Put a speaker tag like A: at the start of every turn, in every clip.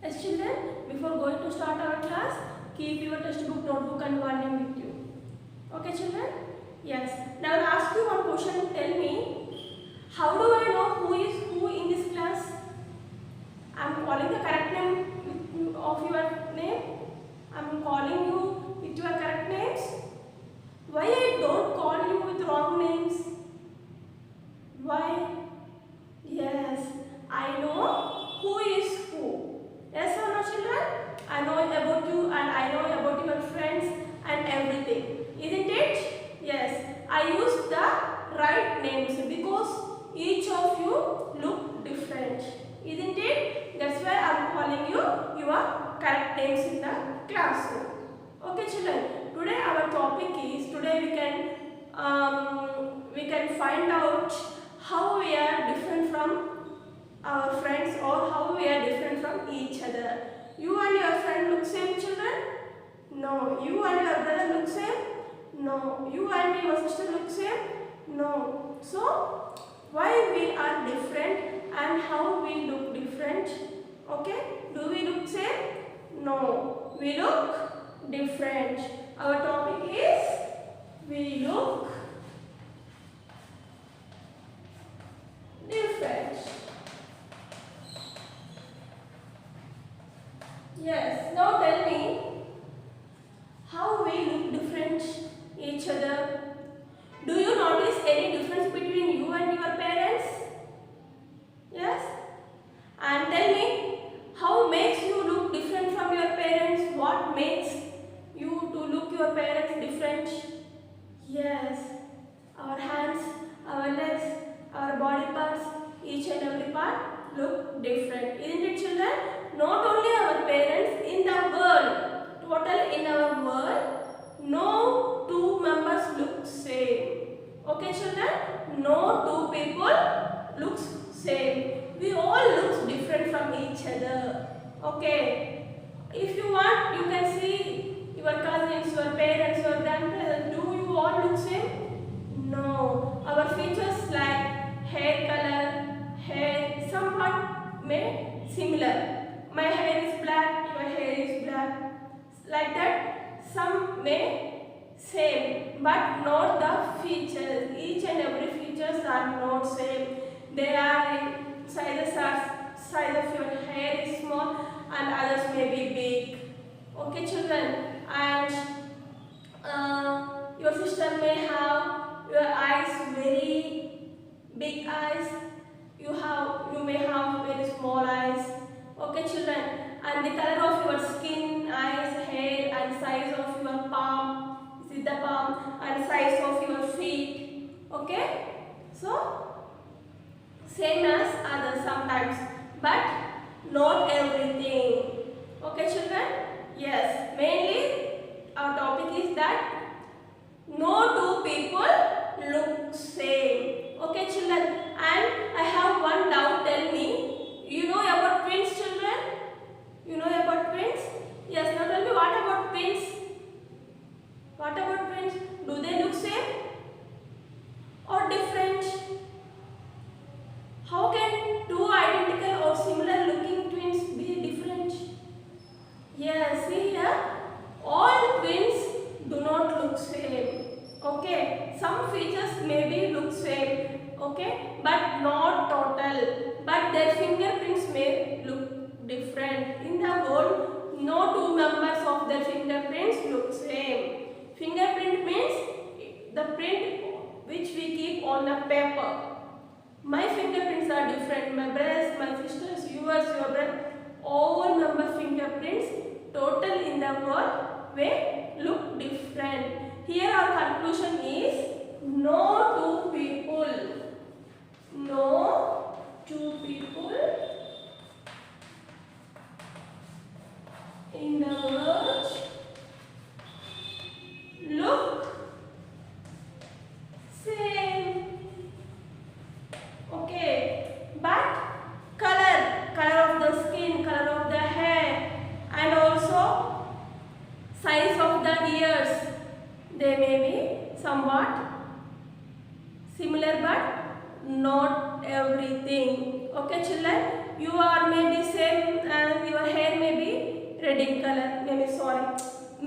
A: As children, before going to start our class, keep your textbook, notebook and volume with you. Okay children? Yes. Now I will ask you one question. Tell me, how do I know who is who in this class? I am calling the correct name of your name. I am calling you with your correct names. Why I don't call you with wrong names? Why? Yes, I know who is who. Yes or no children? I know about you and I know about your friends and everything. Isn't it? Yes, I use the right names because each of you look different. Isn't it? That's why I am calling you your correct names in the classroom. Okay children, today our topic is, today we can find out how we are different from our friends or how we are different from each other. You and your friend look same children? No. You and your brother look same? No. You and your sister look same? No. So, why we are different and how we look different? Okay? Do we look same? No. We look different. Our topic is, we look different. Yes, now tell me, how we look different each other. Do you notice any difference between you and your parents? Yes? And tell me, how makes you look different from your parents? What makes you to look your parents different? Yes, our hands, our legs, our body parts, each and every part look different. Isn't it children? Not only our parents, in the world, total in our world, no two members look same. Okay children? No two people looks same. We all look different from each other. Okay. If you want, you can see your cousins, your parents, your grandparents. Do you all look same? No. Our features like hair color, hair, somewhat may similar. My hair is black, your hair is black. Like that, some may same, but not the features. Each and every features are not same. They are size of your hair is small and others may be big. Okay children, and your sister may have your eyes very big eyes. You may have very small eyes. Okay children, and the color of your skin, eyes, hair and size of your palm, this is the palm, and size of your feet. Okay, so same as others sometimes, but not everything. Okay children, yes, mainly our topic is that no two people look same. Okay children, and I have one doubt. Tell me, you know about twins children? You know about twins? Yes, now tell me, what about twins? What about twins? Do they look same or different? How can two identical or similar looking twins be different? Yes, see here, all twins do not look same. Okay, some features maybe look same, okay, but not total. But their fingerprints may look different. In the world, no two members of their fingerprints look same. Fingerprint means the print which we keep on the paper. My fingerprints are different. My brothers, my sisters, yours, your brother, all member fingerprints total in the world may look different. Here our conclusion is, no two people in the world look same. Okay, but color of the skin, color of the hair, and also size of the ears, they may be somewhat similar but not everything. Okay children, you are maybe same and your hair may red in color, maybe sorry,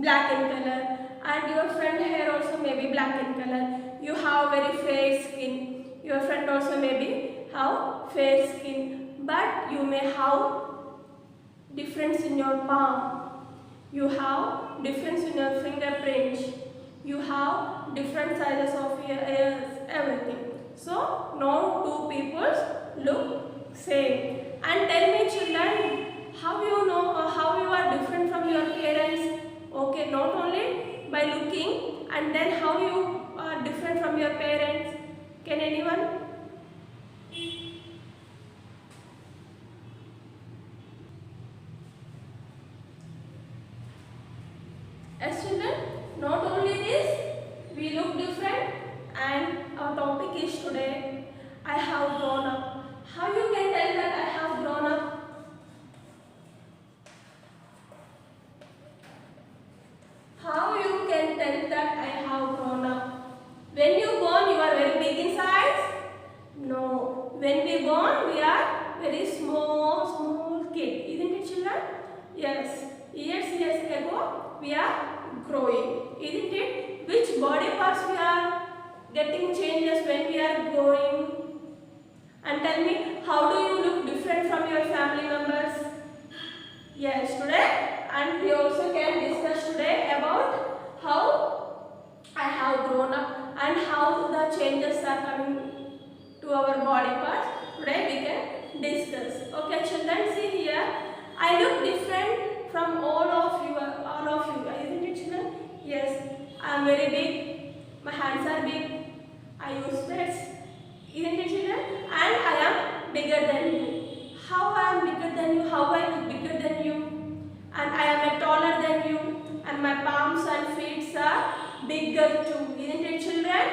A: black in color, and your friend hair also may be black in color. You have very fair skin. Your friend also maybe have fair skin, but you may have difference in your palm. You have difference in your fingerprint. You have different sizes of your ears, everything. So no two people look same. And tell me children, how you know or how you are different from your parents? Okay, not only by looking, and then how you are different from your parents? Can anyone? As children, not only this, we look different, and our topic is today, I have grown up. How you can tell that I have grown up? How you can tell that I have grown up? When you born, you are very big in size? No. When we born, we are very small kid. Isn't it children? Yes. Years ago, we are growing. Isn't it? Which body parts we are getting changes when we are growing? And tell me, how do you look different from your family members? Yes, today, and we also can discuss today about how I have grown up and how the changes are coming to our body parts. Today we can discuss. Okay, children, see here. I look different from all of you. Isn't it, children? Yes, I am very big. My hands are big. I use specs. Isn't it, children? And I am bigger than you. How I am bigger than you? How I look bigger than you? And I am taller than you. And my palms and feet are bigger too. Isn't it, children?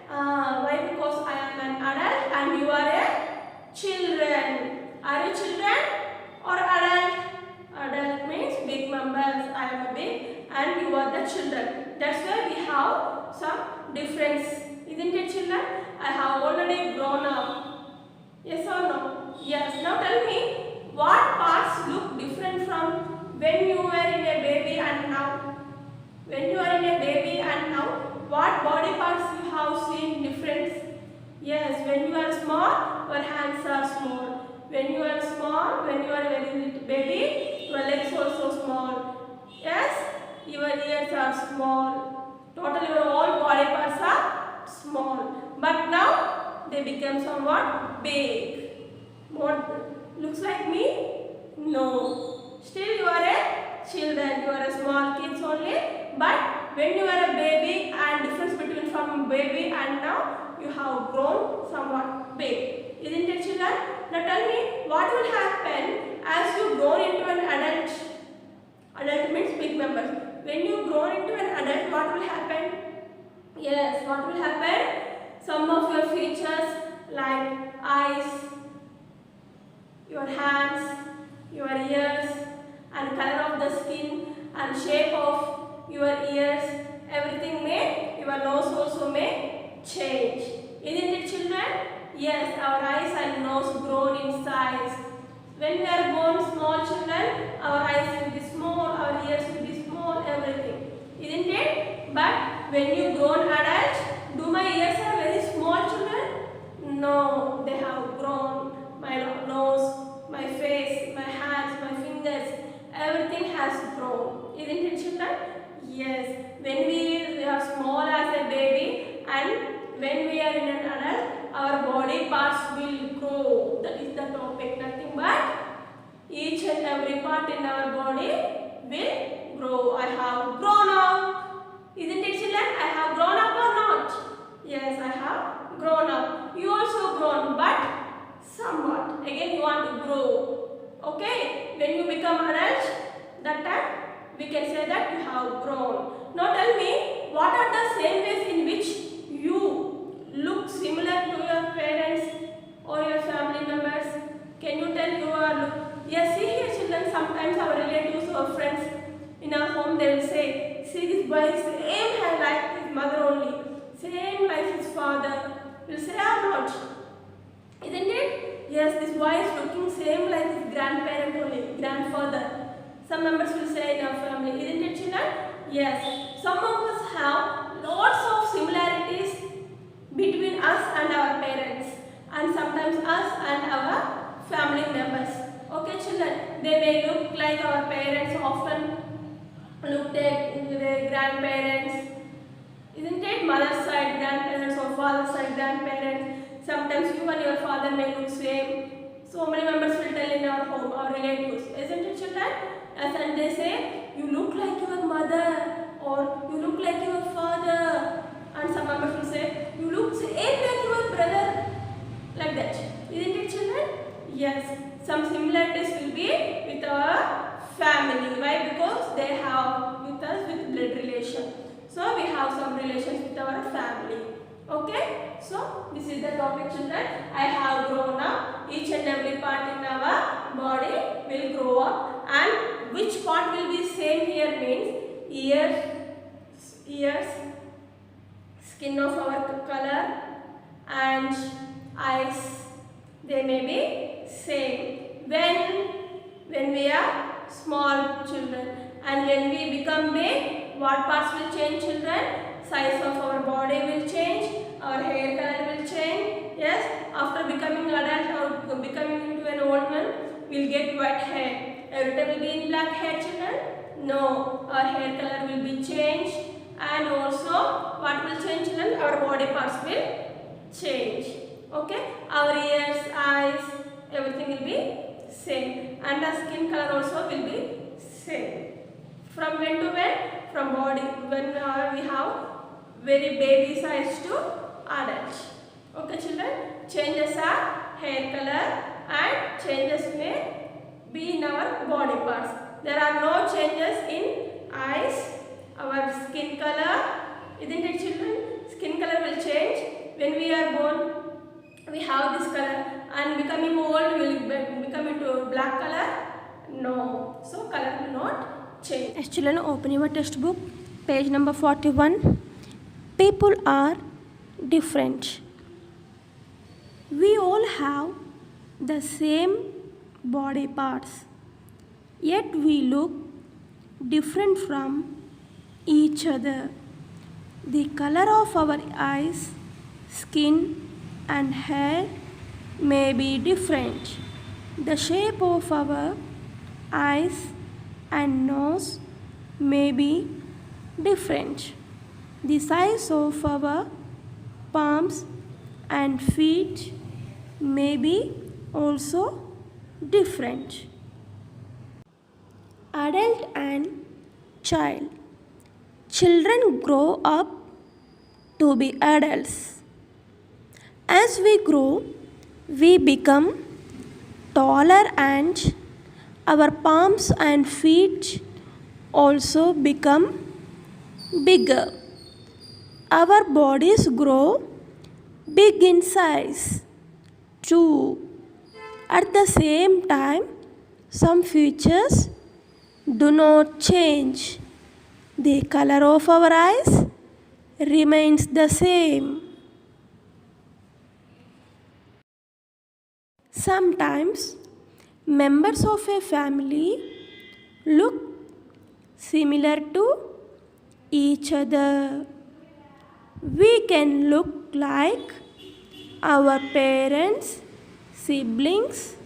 A: Why? Because I am an adult and you are a children. Are you children or adult? Adult means big members. I am a big and you are the children. That's why we have some difference. Isn't it, children? I have already grown up. Yes or no? Yes. Now tell me, what parts look different from when you were in a baby and now? When you are in a baby and now, what body parts you have seen difference? Yes, when you are small, your hands are small. When you are small, when you are a very little baby, your legs also small. Yes, your ears are small. Totally your all body parts are small. But now, they become somewhat big. What looks like me? No. Still you are a children, you are a small kids only. But when you are a baby and difference between from baby and now, you have grown somewhat big. Isn't it, children? Now tell me, what will happen as you grow into an adult? Adult means big members. When you grow into an adult, what will happen? Yes, what will happen? Some of your features like eyes, your hands, your ears, and color of the skin and shape of your ears, everything may, your nose also may change. Isn't it, children? Yes, our eyes and nose grown in size. When we are born small children, our eyes will be small, our ears will be small, everything. Isn't it? But when you grown adult, do my ears are very small children? No, they have grown. My nose, my face, my hands, my fingers, everything has grown. Isn't it, children? Yes. When we are small as a baby and when we are in an adult, our body parts will grow. That is the topic. Nothing but each and every part in our body will grow. I have grown up. Isn't it, children? I have grown up or not? Yes, I have grown up. You also grown, but somewhat. Again, you want to grow. Okay? When you become adult, that time we can say that you have grown. Now tell me, what are the same ways in which you look similar to your parents or your family members? Can you tell your look? Yes, see here, children, sometimes our relatives or friends in our home, they will say, see this boy is same hair like his mother only, same like his father. We'll say, I'm not. Isn't it? Yes, this boy is looking same like his grandparent only, grandfather. Some members will say in our family, isn't it, children? Yes. Some of us have lots of similarities between us and our parents, and sometimes us and our family members. Okay, children, they may look like our parents, often looked at their grandparents, isn't it? Mother's side grandparents or father's side grandparents. Sometimes you and your father may look same. So many members will tell in our home, our relatives, isn't it, children? As and they say, you look like your mother or you look like your father. And some members will say, you look same like your brother. Like that. Isn't it, children? Yes. Some similarities will be with our family. Why? Because they have with us with blood relation. So we have some relations with our family. Okay? So this is the topic, children. I have grown up. Each and every part in our body will grow up. And which part will be same here means ears, skin of our color and eyes. They may be same. When we are small children, and when we become big, what parts will change, children? Size of our body will change, our hair color will change. Yes, after becoming adult or becoming into an old man, we'll get white hair. Every time will be in black hair, children? No, our hair color will be changed, and also what will change, children? Our body parts will change. Okay, our ears, eyes, everything will be same, and the skin color also will be same. From when to when? From body, when we have very baby size to adult. Okay, children, changes are hair color and changes may be in our body parts. There are no changes in eyes, our skin color, isn't it, children? Skin color will change. When we are born, we have this color, and becoming old will become into black color. No, so color will not change.
B: As children, open your textbook, page number 41. People are different. We all have the same body parts, yet we look different from each other. The color of our eyes, skin, and hair may be different. The shape of our eyes and nose may be different. The size of our palms and feet may be also different. Adult and child. Children grow up to be adults. As we grow, we become taller and our palms and feet also become bigger. Our bodies grow big in size too. At the same time, some features do not change. The color of our eyes remains the same. Sometimes members of a family look similar to each other. We can look like our parents, siblings,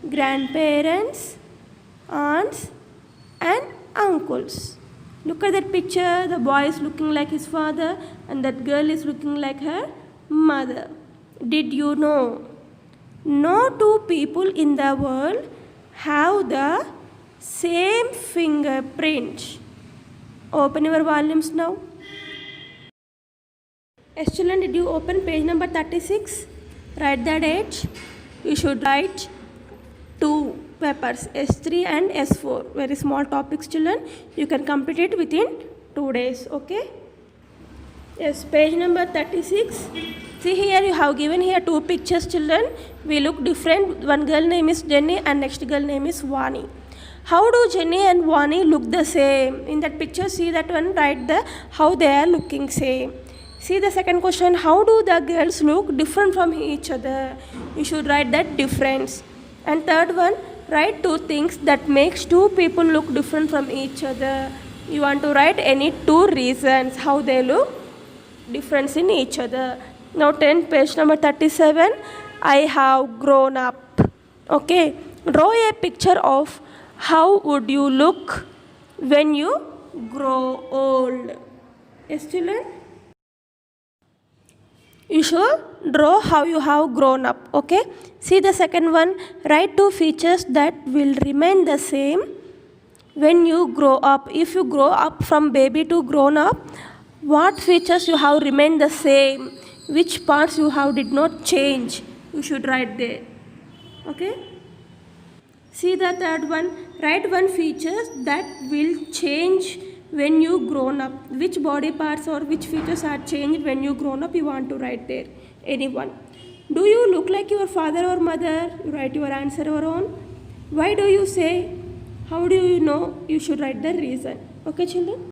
B: grandparents, aunts, and uncles. Look at that picture. The boy is looking like his father, and that girl is looking like her mother. Did you know? No two people in the world have the same fingerprint. Open your volumes now. Yes, children, did you open page number 36? Write the date. You should write two papers, S3 and S4. Very small topics, children. You can complete it within 2 days. Okay? Yes, page number 36. See here, you have given here two pictures, children. We look different. One girl name is Jenny and next girl name is Vani. How do Jenny and Vani look the same? In that picture, see that one, write the how they are looking same. See the second question, how do the girls look different from each other? You should write that difference. And third one, Write two things that makes two people look different from each other. You want to write any two reasons how they look different in each other. Now 10, page number 37. I have grown up. Okay. Draw a picture of how would you look when you grow old. Yes, children? You should draw how you have grown up. Okay. See the second one. Write two features that will remain the same when you grow up. If you grow up from baby to grown up, what features you have remained the same, which parts you have did not change, you should write there. Okay. See the third one. Write one features that will change when you grown up. Which body parts or which features are changed when you grown up, you want to write there. Anyone. Do you look like your father or mother? You write your answer your own. Why do you say? How do you know? You should write the reason. Okay, children?